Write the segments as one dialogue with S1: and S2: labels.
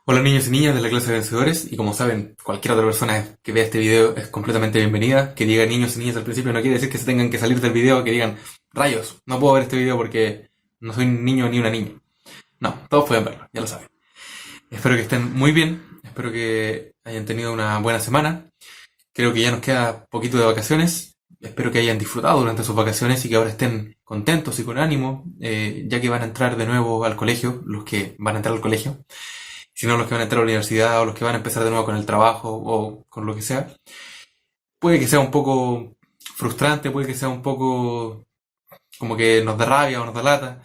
S1: Hola niños y niñas de la clase de vencedores, y como saben, cualquier otra persona que vea este video es completamente bienvenida. Que diga niños y niñas al principio no quiere decir que se tengan que salir del video, que digan, rayos, no puedo ver este video porque no soy un niño ni una niña. No, todos pueden verlo, ya lo saben. Espero que estén muy bien, espero que hayan tenido una buena semana. Creo que ya nos queda poquito de vacaciones. Espero que hayan disfrutado durante sus vacaciones y que ahora estén contentos y con ánimo, ya que van a entrar de nuevo al colegio, los que van a entrar al colegio, sino los que van a entrar a la universidad o los que van a empezar de nuevo con el trabajo o con lo que sea. Puede que sea un poco frustrante, puede que sea un poco como que nos da rabia o nos da lata,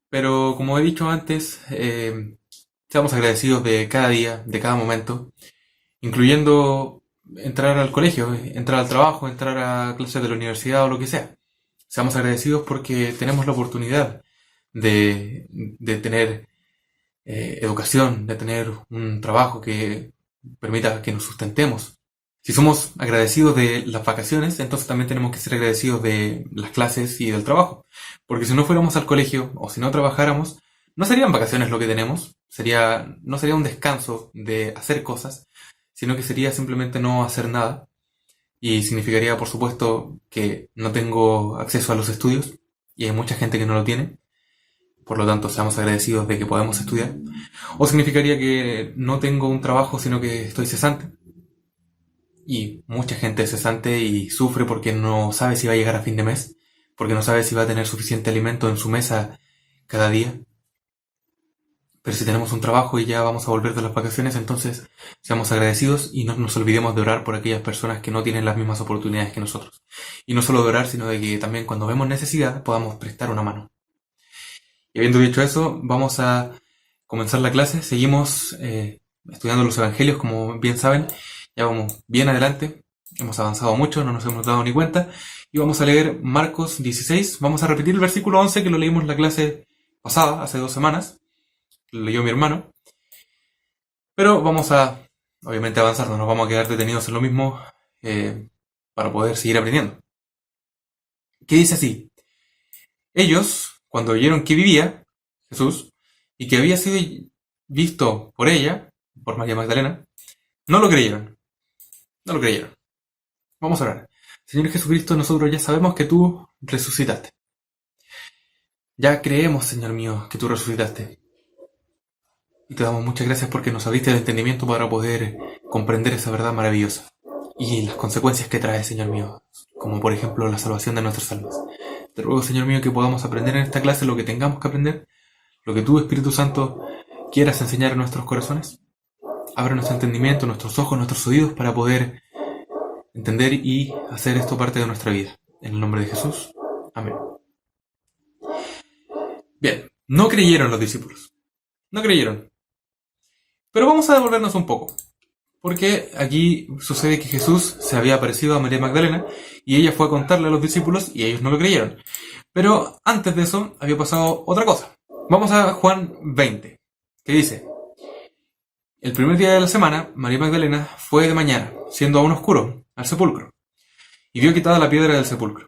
S1: pero como he dicho antes, seamos agradecidos de cada día, de cada momento, incluyendo entrar al colegio, entrar al trabajo, entrar a clases de la universidad o lo que sea. Seamos agradecidos porque tenemos la oportunidad de tener educación, de tener un trabajo que permita que nos sustentemos. Si somos agradecidos de las vacaciones, entonces también tenemos que ser agradecidos de las clases y del trabajo. Porque si no fuéramos al colegio o si no trabajáramos, no serían vacaciones lo que tenemos, no sería un descanso de hacer cosas, sino que sería simplemente no hacer nada. Y significaría, por supuesto, que no tengo acceso a los estudios, y hay mucha gente que no lo tiene. Por lo tanto, seamos agradecidos de que podemos estudiar. O significaría que no tengo un trabajo, sino que estoy cesante. Y mucha gente es cesante y sufre porque no sabe si va a llegar a fin de mes, porque no sabe si va a tener suficiente alimento en su mesa cada día. Pero si tenemos un trabajo y ya vamos a volver de las vacaciones, entonces seamos agradecidos y no nos olvidemos de orar por aquellas personas que no tienen las mismas oportunidades que nosotros. Y no solo de orar, sino de que también cuando vemos necesidad podamos prestar una mano. Y habiendo dicho eso, vamos a comenzar la clase. Seguimos estudiando los evangelios, como bien saben. Ya vamos bien adelante. Hemos avanzado mucho, no nos hemos dado ni cuenta. Y vamos a leer Marcos 16. Vamos a repetir el versículo 11 que lo leímos en la clase pasada, hace 2 semanas. Lo leyó mi hermano. Pero vamos a, obviamente, avanzar. No nos vamos a quedar detenidos en lo mismo para poder seguir aprendiendo. ¿Qué dice así? Ellos, cuando oyeron que vivía Jesús y que había sido visto por ella, por María Magdalena, no lo creyeron. No lo creyeron. Vamos a orar. Señor Jesucristo, nosotros ya sabemos que tú resucitaste. Ya creemos, Señor mío, que tú resucitaste. Y te damos muchas gracias porque nos abriste el entendimiento para poder comprender esa verdad maravillosa y las consecuencias que trae, Señor mío, como por ejemplo la salvación de nuestras almas. Te ruego, Señor mío, que podamos aprender en esta clase lo que tengamos que aprender, lo que tú, Espíritu Santo, quieras enseñar en nuestros corazones. Abre nuestro entendimiento, nuestros ojos, nuestros oídos para poder entender y hacer esto parte de nuestra vida. En el nombre de Jesús. Amén. Bien, no creyeron los discípulos. No creyeron. Pero vamos a devolvernos un poco. Porque aquí sucede que Jesús se había aparecido a María Magdalena y ella fue a contarle a los discípulos y ellos no lo creyeron. Pero antes de eso había pasado otra cosa. Vamos a Juan 20, que dice: el primer día de la semana, María Magdalena fue de mañana, siendo aún oscuro, al sepulcro, y vio quitada la piedra del sepulcro.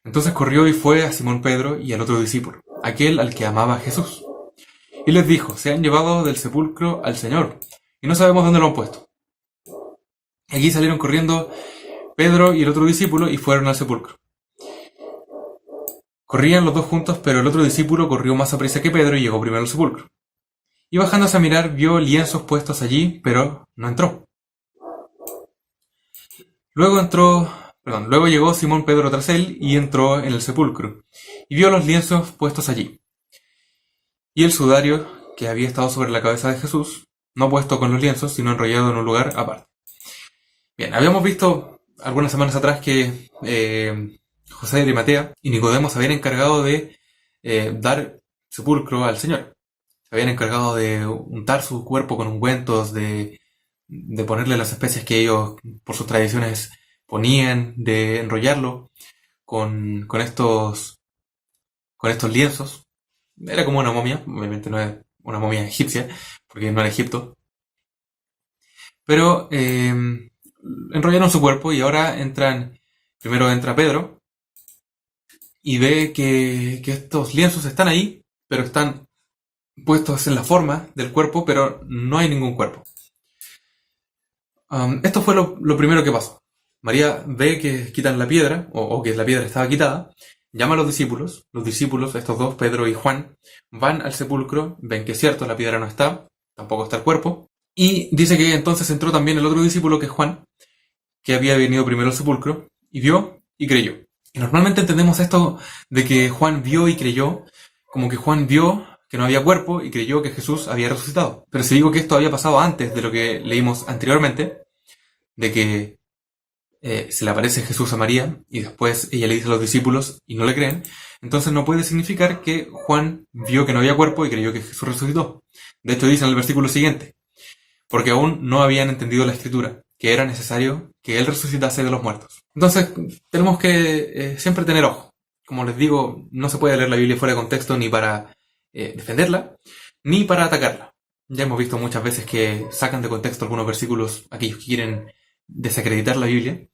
S1: Entonces corrió y fue a Simón Pedro y al otro discípulo, aquel al que amaba a Jesús. Y les dijo: se han llevado del sepulcro al Señor, y no sabemos dónde lo han puesto. Allí salieron corriendo Pedro y el otro discípulo y fueron al sepulcro. Corrían los dos juntos, pero el otro discípulo corrió más aprisa que Pedro y llegó primero al sepulcro. Y bajándose a mirar, vio lienzos puestos allí, pero no entró. Luego llegó Simón Pedro tras él y entró en el sepulcro, y vio los lienzos puestos allí, y el sudario que había estado sobre la cabeza de Jesús, no puesto con los lienzos, sino enrollado en un lugar aparte. Bien, habíamos visto algunas semanas atrás que José de Arimatea y Nicodemo se habían encargado de dar sepulcro al Señor. Se habían encargado de untar su cuerpo con ungüentos, de ponerle las especias que ellos, por sus tradiciones, ponían, de enrollarlo con estos lienzos. Era como una momia, obviamente no es una momia egipcia, porque no era Egipto. Pero enrollaron su cuerpo y ahora primero entra Pedro y ve que estos lienzos están ahí, pero están puestos en la forma del cuerpo, pero no hay ningún cuerpo. Esto fue lo primero que pasó. María ve que quitan la piedra, o que la piedra estaba quitada, llama a los discípulos, estos dos, Pedro y Juan, van al sepulcro, ven que es cierto, la piedra no está, tampoco está el cuerpo, y dice que entonces entró también el otro discípulo, que es Juan, que había venido primero al sepulcro, y vio y creyó. Y normalmente entendemos esto de que Juan vio y creyó, como que Juan vio que no había cuerpo y creyó que Jesús había resucitado. Pero si digo que esto había pasado antes de lo que leímos anteriormente, de que se le aparece Jesús a María y después ella le dice a los discípulos y no le creen, entonces no puede significar que Juan vio que no había cuerpo y creyó que Jesús resucitó. De hecho dice en el versículo siguiente, porque aún no habían entendido la Escritura, que era necesario que Él resucitase de los muertos. Entonces tenemos que siempre tener ojo. Como les digo, no se puede leer la Biblia fuera de contexto ni para defenderla, ni para atacarla. Ya hemos visto muchas veces que sacan de contexto algunos versículos aquellos que quieren desacreditar la Biblia,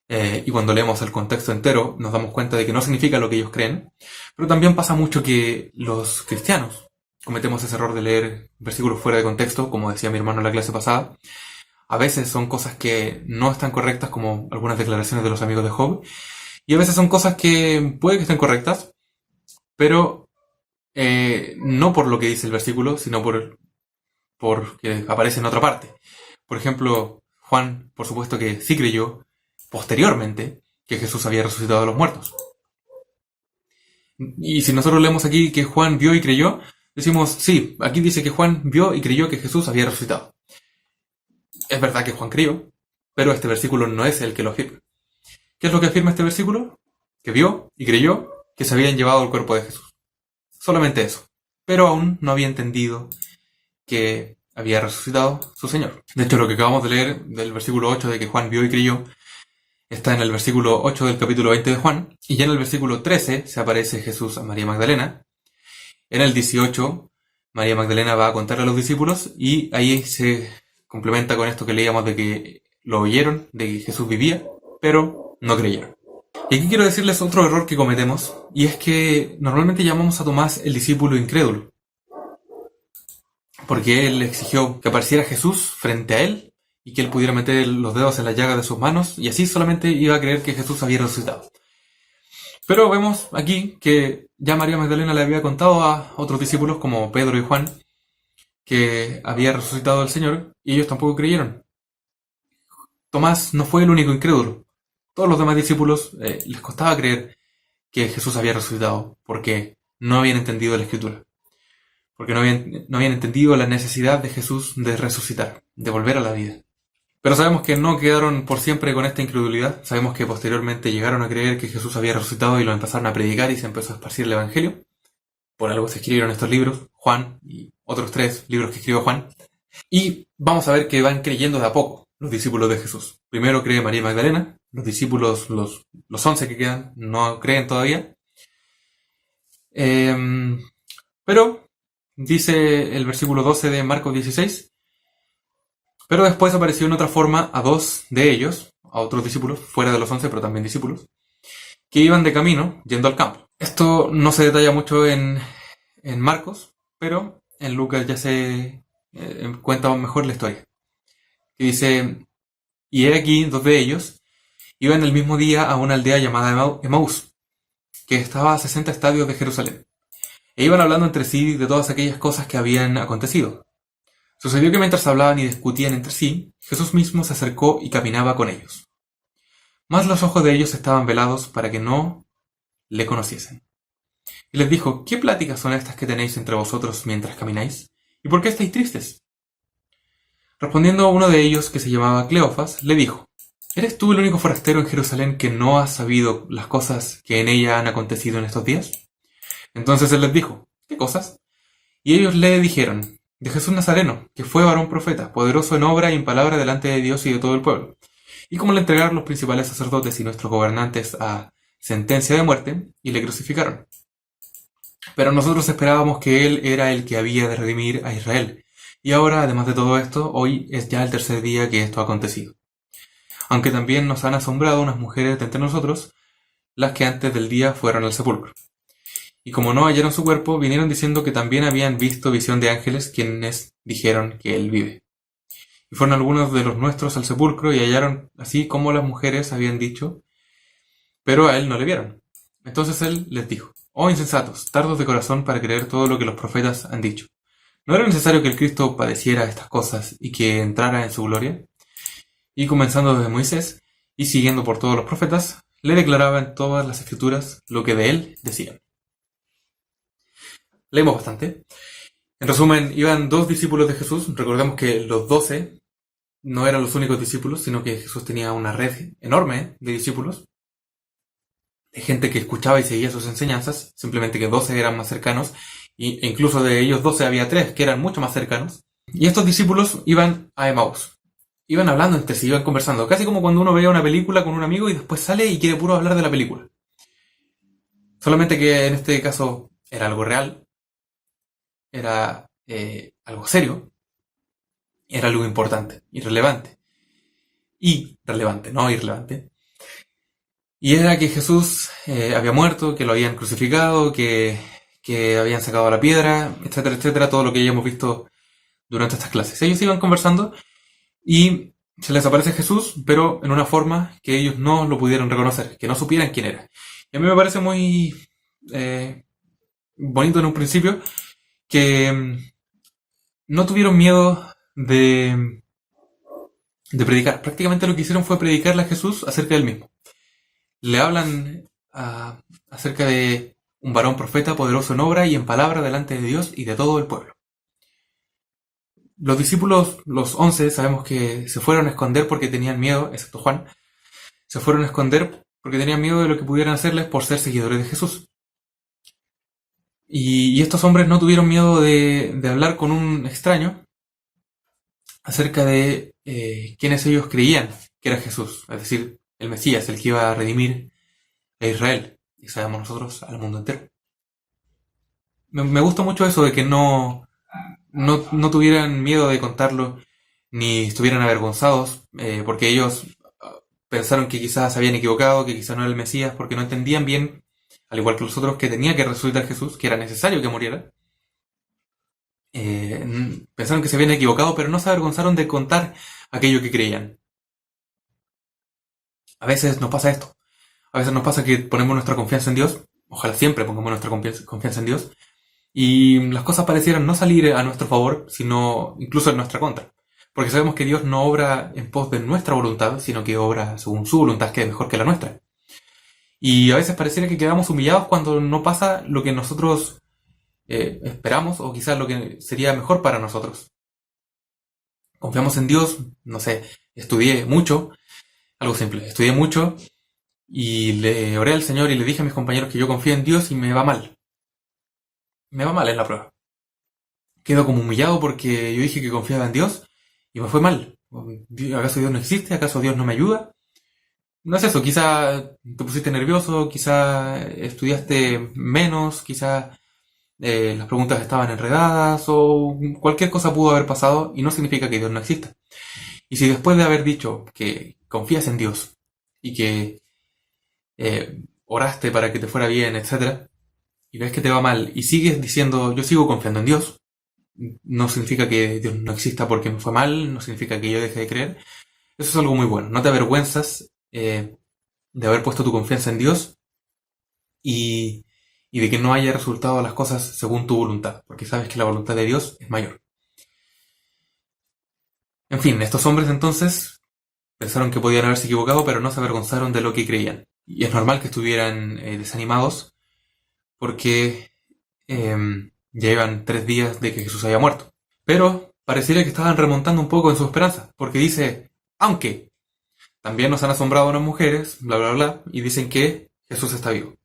S1: y cuando leemos el contexto entero nos damos cuenta de que no significa lo que ellos creen. Pero también pasa mucho que los cristianos cometemos ese error de leer versículos fuera de contexto, como decía mi hermano en la clase pasada. A veces son cosas que no están correctas, como algunas declaraciones de los amigos de Job, y a veces son cosas que puede que estén correctas, pero no por lo que dice el versículo, sino porque aparece en otra parte. Por ejemplo, Juan, por supuesto que sí creyó posteriormente que Jesús había resucitado de los muertos. Y si nosotros leemos aquí que Juan vio y creyó, decimos, sí, aquí dice que Juan vio y creyó que Jesús había resucitado. Es verdad que Juan creyó, pero este versículo no es el que lo afirma. ¿Qué es lo que afirma este versículo? Que vio y creyó que se habían llevado el cuerpo de Jesús. Solamente eso. Pero aún no había entendido que había resucitado su Señor. De hecho, lo que acabamos de leer del versículo 8 de que Juan vio y creyó está en el versículo 8 del capítulo 20 de Juan, y ya en el versículo 13 se aparece Jesús a María Magdalena. En el 18, María Magdalena va a contarle a los discípulos, y ahí se complementa con esto que leíamos de que lo oyeron, de que Jesús vivía, pero no creyeron. Y aquí quiero decirles otro error que cometemos, y es que normalmente llamamos a Tomás el discípulo incrédulo, porque él exigió que apareciera Jesús frente a él y que él pudiera meter los dedos en la llaga de sus manos, y así solamente iba a creer que Jesús había resucitado. Pero vemos aquí que ya María Magdalena le había contado a otros discípulos como Pedro y Juan que había resucitado al Señor, y ellos tampoco creyeron. Tomás no fue el único incrédulo. Todos los demás discípulos les costaba creer que Jesús había resucitado porque no habían entendido la Escritura. Porque no habían entendido la necesidad de Jesús de resucitar, de volver a la vida. Pero sabemos que no quedaron por siempre con esta incredulidad. Sabemos que posteriormente llegaron a creer que Jesús había resucitado y lo empezaron a predicar y se empezó a esparcir el Evangelio. Por algo se escribieron estos libros, Juan y otros 3 libros que escribió Juan. Y vamos a ver que van creyendo de a poco los discípulos de Jesús. Primero cree María Magdalena, los discípulos, los 11 que quedan, no creen todavía. Pero dice el versículo 12 de Marcos 16, pero después apareció en otra forma a 2 de ellos, a otros discípulos, fuera de los 11, pero también discípulos, que iban de camino, yendo al campo. Esto no se detalla mucho en Marcos, pero en Lucas ya se cuenta mejor la historia. Que dice, y he aquí 2 de ellos, iban el mismo día a una aldea llamada Emaús, que estaba a 60 estadios de Jerusalén. E iban hablando entre sí de todas aquellas cosas que habían acontecido. Sucedió que mientras hablaban y discutían entre sí, Jesús mismo se acercó y caminaba con ellos. Mas los ojos de ellos estaban velados para que no le conociesen. Y les dijo, ¿qué pláticas son estas que tenéis entre vosotros mientras camináis? ¿Y por qué estáis tristes? Respondiendo uno de ellos, que se llamaba Cleofas, le dijo, ¿eres tú el único forastero en Jerusalén que no has sabido las cosas que en ella han acontecido en estos días? Entonces él les dijo, ¿qué cosas? Y ellos le dijeron, de Jesús Nazareno, que fue varón profeta, poderoso en obra y en palabra delante de Dios y de todo el pueblo. Y como le entregaron los principales sacerdotes y nuestros gobernantes a sentencia de muerte, y le crucificaron. Pero nosotros esperábamos que él era el que había de redimir a Israel. Y ahora, además de todo esto, hoy es ya el 3er día que esto ha acontecido. Aunque también nos han asombrado unas mujeres de entre nosotros, las que antes del día fueron al sepulcro. Y como no hallaron su cuerpo, vinieron diciendo que también habían visto visión de ángeles, quienes dijeron que él vive. Y fueron algunos de los nuestros al sepulcro y hallaron así como las mujeres habían dicho, pero a él no le vieron. Entonces él les dijo: Oh insensatos, tardos de corazón para creer todo lo que los profetas han dicho. ¿No era necesario que el Cristo padeciera estas cosas y que entrara en su gloria? Y comenzando desde Moisés y siguiendo por todos los profetas, le declaraba en todas las escrituras lo que de él decían. Leemos bastante. En resumen, iban dos discípulos de Jesús. Recordemos que los 12 no eran los únicos discípulos, sino que Jesús tenía una red enorme de discípulos, de gente que escuchaba y seguía sus enseñanzas, simplemente que 12 eran más cercanos, e incluso de ellos 12 había 3 que eran mucho más cercanos. Y estos discípulos iban a Emaús. Iban hablando entre sí, iban conversando, casi como cuando uno veía una película con un amigo y después sale y quiere puro hablar de la película. Solamente que en este caso era algo real, era algo serio, era algo importante, irrelevante. Y relevante, no irrelevante. Y era que Jesús había muerto, que lo habían crucificado, que habían sacado la piedra, etcétera, etcétera, todo lo que ya hemos visto durante estas clases. Ellos iban conversando y se les aparece Jesús, pero en una forma que ellos no lo pudieron reconocer, que no supieran quién era. Y a mí me parece muy bonito en un principio que no tuvieron miedo de predicar. Prácticamente lo que hicieron fue predicarle a Jesús acerca del mismo. Le hablan acerca de un varón profeta poderoso en obra y en palabra delante de Dios y de todo el pueblo. Los discípulos, los 11, sabemos que se fueron a esconder porque tenían miedo, excepto Juan, se fueron a esconder porque tenían miedo de lo que pudieran hacerles por ser seguidores de Jesús. Y estos hombres no tuvieron miedo de hablar con un extraño acerca de quienes ellos creían que era Jesús, es decir, el Mesías, el que iba a redimir a Israel, y sabemos nosotros al mundo entero. Me gusta mucho eso de que no tuvieran miedo de contarlo, ni estuvieran avergonzados, porque ellos pensaron que quizás se habían equivocado, que quizás no era el Mesías, porque no entendían bien, al igual que los otros, que tenía que resucitar Jesús, que era necesario que muriera. Pensaron que se habían equivocado, pero no se avergonzaron de contar aquello que creían. A veces nos pasa esto. A veces nos pasa que ponemos nuestra confianza en Dios, ojalá siempre pongamos nuestra confianza en Dios, y las cosas parecieran no salir a nuestro favor, sino incluso en nuestra contra. Porque sabemos que Dios no obra en pos de nuestra voluntad, sino que obra según su voluntad, que es mejor que la nuestra. Y a veces pareciera que quedamos humillados cuando no pasa lo que nosotros esperamos, o quizás lo que sería mejor para nosotros. Confiamos en Dios, no sé, estudié mucho, algo simple, estudié mucho, y le oré al Señor y le dije a mis compañeros que yo confío en Dios y me va mal. Me va mal en la prueba. Quedo como humillado porque yo dije que confiaba en Dios y me fue mal. ¿Acaso Dios no existe? ¿Acaso Dios no me ayuda? No es eso, quizá te pusiste nervioso, quizá estudiaste menos, quizá las preguntas estaban enredadas o cualquier cosa pudo haber pasado y no significa que Dios no exista. Y si después de haber dicho que confías en Dios y que oraste para que te fuera bien, etcétera, y ves que te va mal y sigues diciendo yo sigo confiando en Dios, no significa que Dios no exista porque me fue mal, no significa que yo deje de creer. Eso es algo muy bueno. No te avergüenzas de haber puesto tu confianza en Dios y de que no haya resultado las cosas según tu voluntad, porque sabes que la voluntad de Dios es mayor. En fin, estos hombres entonces pensaron que podían haberse equivocado, pero no se avergonzaron de lo que creían. Y es normal que estuvieran desanimados porque ya iban 3 días de que Jesús había muerto. Pero pareciera que estaban remontando un poco en su esperanza, porque dice, aunque también nos han asombrado unas mujeres, bla, bla, bla, y dicen que Jesús está vivo.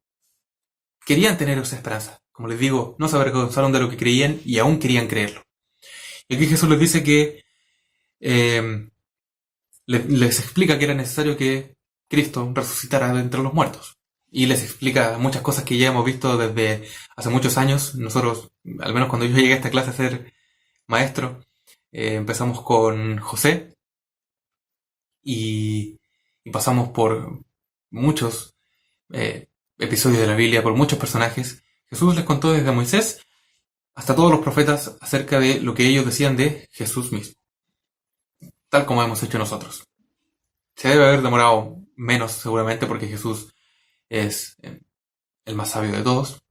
S1: Querían tener esa esperanza. Como les digo, no se avergonzaron de lo que creían y aún querían creerlo. Y aquí Jesús les dice que les explica que era necesario que Cristo resucitara de entre los muertos. Y les explica muchas cosas que ya hemos visto desde hace muchos años. Nosotros, al menos cuando yo llegué a esta clase a ser maestro, empezamos con José y pasamos por muchos episodios de la Biblia, por muchos personajes, Jesús les contó desde Moisés hasta todos los profetas acerca de lo que ellos decían de Jesús mismo, tal como hemos hecho nosotros. Se debe haber demorado menos seguramente porque Jesús es el más sabio de todos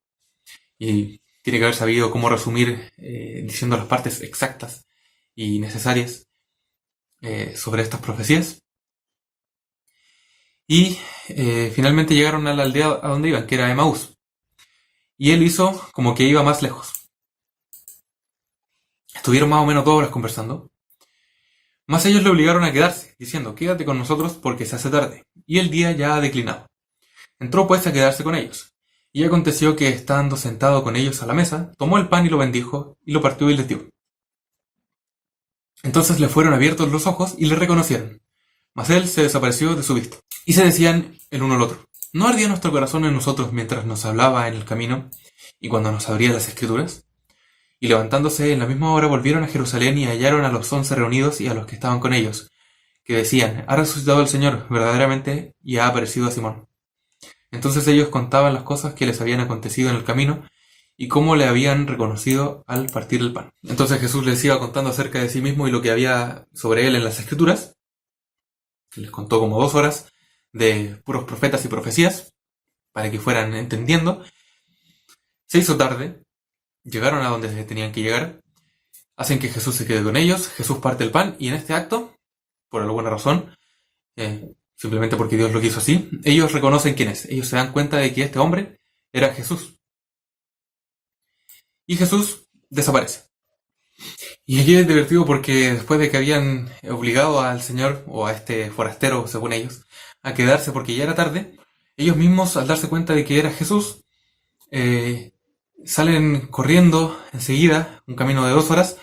S1: y tiene que haber sabido cómo resumir diciendo las partes exactas y necesarias sobre estas profecías. Y finalmente llegaron a la aldea a donde iban, que era Emaús. Y él hizo como que iba más lejos. Estuvieron más o menos 2 horas conversando. Mas ellos le obligaron a quedarse, diciendo, quédate con nosotros porque se hace tarde, y el día ya ha declinado. Entró pues a quedarse con ellos. Y aconteció que, estando sentado con ellos a la mesa, tomó el pan y lo bendijo, y lo partió y les dio. Entonces le fueron abiertos los ojos y le reconocieron. Mas él se desapareció de su vista. Y se decían el uno al otro, ¿no ardía nuestro corazón en nosotros mientras nos hablaba en el camino, y cuando nos abría las Escrituras? Y levantándose en la misma hora volvieron a Jerusalén y hallaron a los 11 reunidos y a los que estaban con ellos, que decían, ha resucitado el Señor verdaderamente y ha aparecido a Simón. Entonces ellos contaban las cosas que les habían acontecido en el camino y cómo le habían reconocido al partir el pan. Entonces Jesús les iba contando acerca de sí mismo y lo que había sobre él en las Escrituras. Les contó como 2 horas de puros profetas y profecías para que fueran entendiendo. Se hizo tarde. Llegaron a donde tenían que llegar, hacen que Jesús se quede con ellos, Jesús parte el pan y en este acto, por alguna razón, simplemente porque Dios lo quiso así, ellos reconocen quién es, ellos se dan cuenta de que este hombre era Jesús. Y Jesús desaparece. Y aquí es divertido porque después de que habían obligado al Señor, o a este forastero, según ellos, a quedarse porque ya era tarde, ellos mismos al darse cuenta de que era Jesús, salen corriendo enseguida, un camino de 2 horas,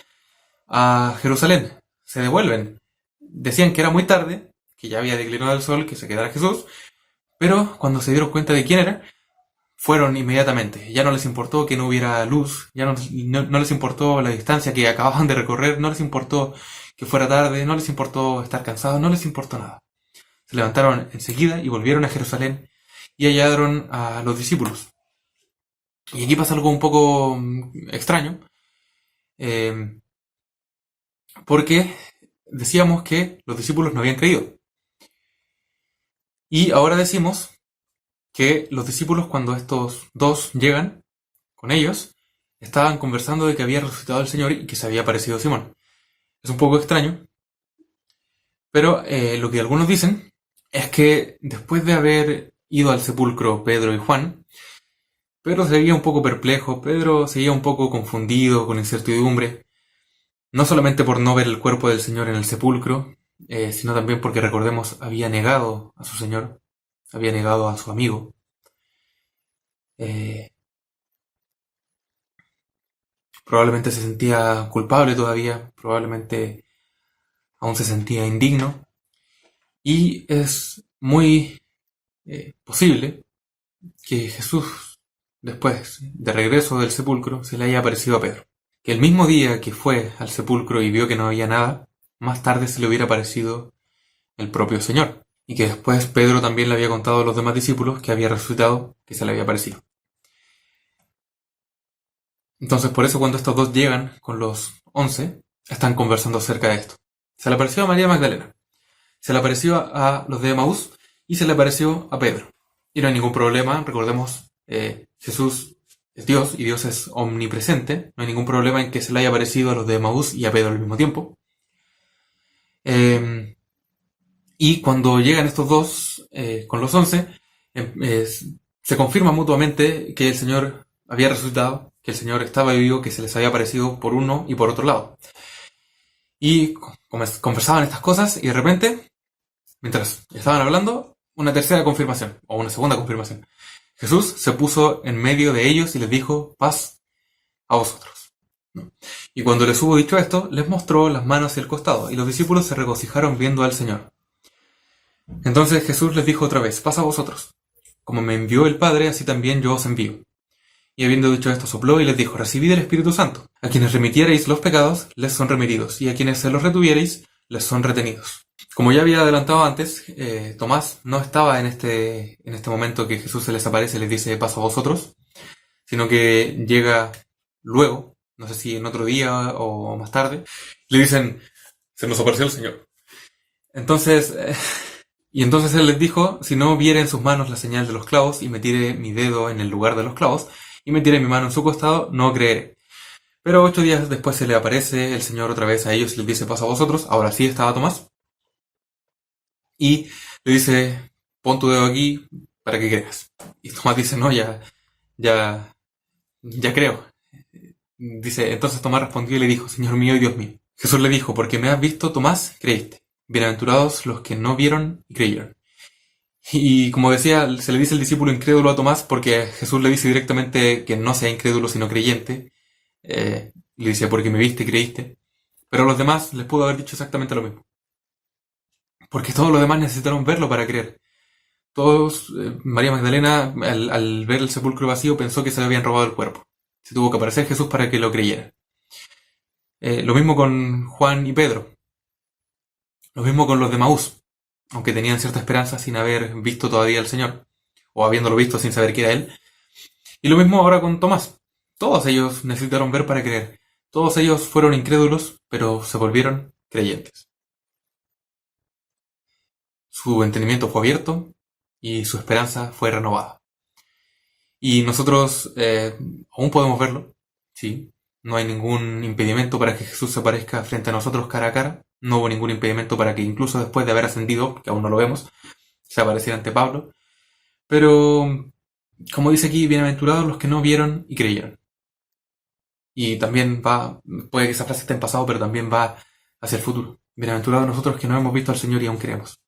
S1: a Jerusalén. Se devuelven. Decían que era muy tarde, que ya había declinado el sol, que se quedara Jesús, pero cuando se dieron cuenta de quién era, fueron inmediatamente. Ya no les importó que no hubiera luz, ya no les importó la distancia que acababan de recorrer, no les importó que fuera tarde, no les importó estar cansados, no les importó nada. Se levantaron enseguida y volvieron a Jerusalén y hallaron a los discípulos. Y aquí pasa algo un poco extraño, porque decíamos que los discípulos no habían creído. Y ahora decimos que los discípulos, cuando estos 2 llegan con ellos, estaban conversando de que había resucitado el Señor y que se había aparecido Simón. Es un poco extraño, pero lo que algunos dicen es que después de haber ido al sepulcro Pedro y Juan, Pedro seguía un poco perplejo, Pedro seguía un poco confundido, con incertidumbre, no solamente por no ver el cuerpo del Señor en el sepulcro, sino también porque, recordemos, había negado a su Señor, había negado a su amigo. Probablemente se sentía culpable todavía, probablemente aún se sentía indigno, y es muy posible que Jesús, después de regreso del sepulcro, se le haya aparecido a Pedro. Que el mismo día que fue al sepulcro y vio que no había nada, más tarde se le hubiera aparecido el propio Señor. Y que después Pedro también le había contado a los demás discípulos que había resucitado, que se le había aparecido. Entonces por eso cuando estos 2 llegan con los 11, están conversando acerca de esto. Se le apareció a María Magdalena, se le apareció a los de Emaús y se le apareció a Pedro. Y no hay ningún problema, recordemos, Jesús es Dios y Dios es omnipresente, no hay ningún problema en que se le haya aparecido a los de Emaús y a Pedro al mismo tiempo. Y cuando llegan estos 2 con los 11, se confirma mutuamente que el Señor había resucitado, que el Señor estaba vivo, que se les había aparecido por uno y por otro lado. Y conversaban estas cosas y de repente, mientras estaban hablando, una tercera confirmación, o una segunda confirmación. Jesús se puso en medio de ellos y les dijo, paz a vosotros. Y cuando les hubo dicho esto, les mostró las manos y el costado, y los discípulos se regocijaron viendo al Señor. Entonces Jesús les dijo otra vez, paz a vosotros. Como me envió el Padre, así también yo os envío. Y habiendo dicho esto, sopló y les dijo, recibid el Espíritu Santo. A quienes remitiereis los pecados, les son remitidos, y a quienes se los retuviereis, les son retenidos. Como ya había adelantado antes, Tomás no estaba en este momento que Jesús se les aparece y les dice, paz a vosotros, sino que llega luego, no sé si en otro día o más tarde, le dicen, se nos apareció el Señor. Entonces, y entonces él les dijo, si no viere en sus manos la señal de los clavos y metiere mi dedo en el lugar de los clavos y metiere mi mano en su costado, no creeré. Pero 8 días después se le aparece el Señor otra vez a ellos y les dice, paso a vosotros. Ahora sí estaba Tomás. Y le dice, pon tu dedo aquí para que creas. Y Tomás dice, no, ya, ya creo. Dice, entonces Tomás respondió y le dijo, Señor mío y Dios mío. Jesús le dijo, porque me has visto, Tomás, creíste. Bienaventurados los que no vieron y creyeron. Y como decía, se le dice el discípulo incrédulo a Tomás porque Jesús le dice directamente que no sea incrédulo sino creyente. Le dice, porque me viste y creíste. Pero a los demás les pudo haber dicho exactamente lo mismo. Porque todos los demás necesitaron verlo para creer. Todos, María Magdalena, al ver el sepulcro vacío, pensó que se le habían robado el cuerpo. Se tuvo que aparecer Jesús para que lo creyera. Lo mismo con Juan y Pedro. Lo mismo con los de Maús, aunque tenían cierta esperanza sin haber visto todavía al Señor, o habiéndolo visto sin saber que era Él. Y lo mismo ahora con Tomás. Todos ellos necesitaron ver para creer. Todos ellos fueron incrédulos, pero se volvieron creyentes. Su entendimiento fue abierto y su esperanza fue renovada. Y nosotros aún podemos verlo, ¿sí? No hay ningún impedimento para que Jesús se aparezca frente a nosotros cara a cara. No hubo ningún impedimento para que incluso después de haber ascendido, que aún no lo vemos, se apareciera ante Pablo. Pero, como dice aquí, bienaventurados los que no vieron y creyeron. Y también puede que esa frase esté en pasado, pero también va hacia el futuro. Bienaventurados nosotros que no hemos visto al Señor y aún creemos.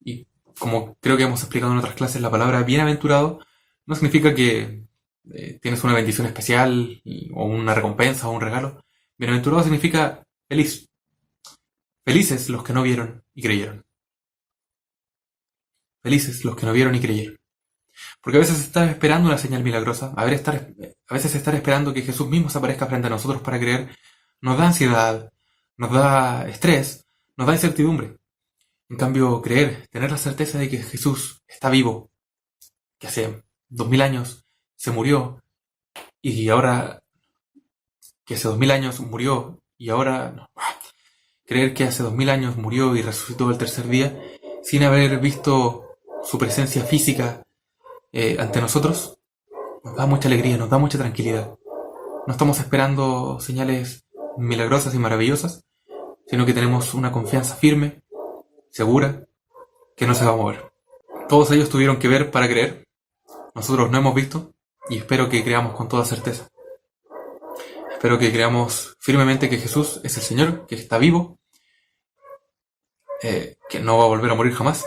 S1: Y como creo que hemos explicado en otras clases, la palabra bienaventurado no significa que tienes una bendición especial o una recompensa o un regalo. Bienaventurado significa feliz. Felices los que no vieron y creyeron. Felices los que no vieron y creyeron. Porque a veces estás esperando una señal milagrosa, a veces estar esperando que Jesús mismo se aparezca frente a nosotros para creer, nos da ansiedad, nos da estrés, nos da incertidumbre. En cambio, creer, tener la certeza de que Jesús está vivo, que hace 2000 años se murió y ahora que hace 2000 años murió y ahora no. Creer que hace 2000 años murió y resucitó el tercer día sin haber visto su presencia física ante nosotros, nos da mucha alegría, nos da mucha tranquilidad. No estamos esperando señales milagrosas y maravillosas, sino que tenemos una confianza firme, segura, que no se va a mover. Todos ellos tuvieron que ver para creer. Nosotros no hemos visto y espero que creamos con toda certeza. Espero que creamos firmemente que Jesús es el Señor, que está vivo, que no va a volver a morir jamás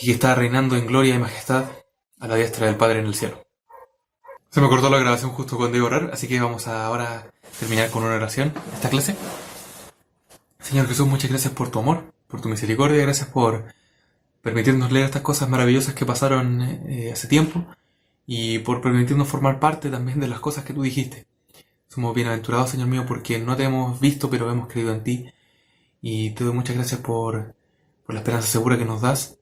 S1: y que está reinando en gloria y majestad a la diestra del Padre en el cielo. Se me cortó la grabación justo cuando iba a orar, así que vamos a ahora terminar con una oración esta clase. Señor Jesús, muchas gracias por tu amor, por tu misericordia, gracias por permitirnos leer estas cosas maravillosas que pasaron hace tiempo y por permitirnos formar parte también de las cosas que tú dijiste. Somos bienaventurados, Señor mío, porque no te hemos visto, pero hemos creído en ti. Y te doy muchas gracias por la esperanza segura que nos das.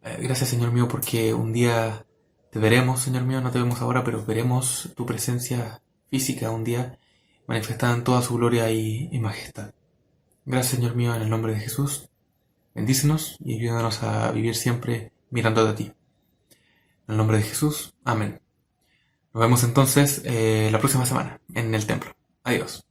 S1: Gracias, Señor mío, porque un día te veremos, Señor mío, no te vemos ahora, pero veremos tu presencia física un día manifestada en toda su gloria y majestad. Gracias, Señor mío, en el nombre de Jesús. Bendícenos y ayúdanos a vivir siempre mirando a ti. En el nombre de Jesús. Amén. Nos vemos entonces la próxima semana en el templo. Adiós.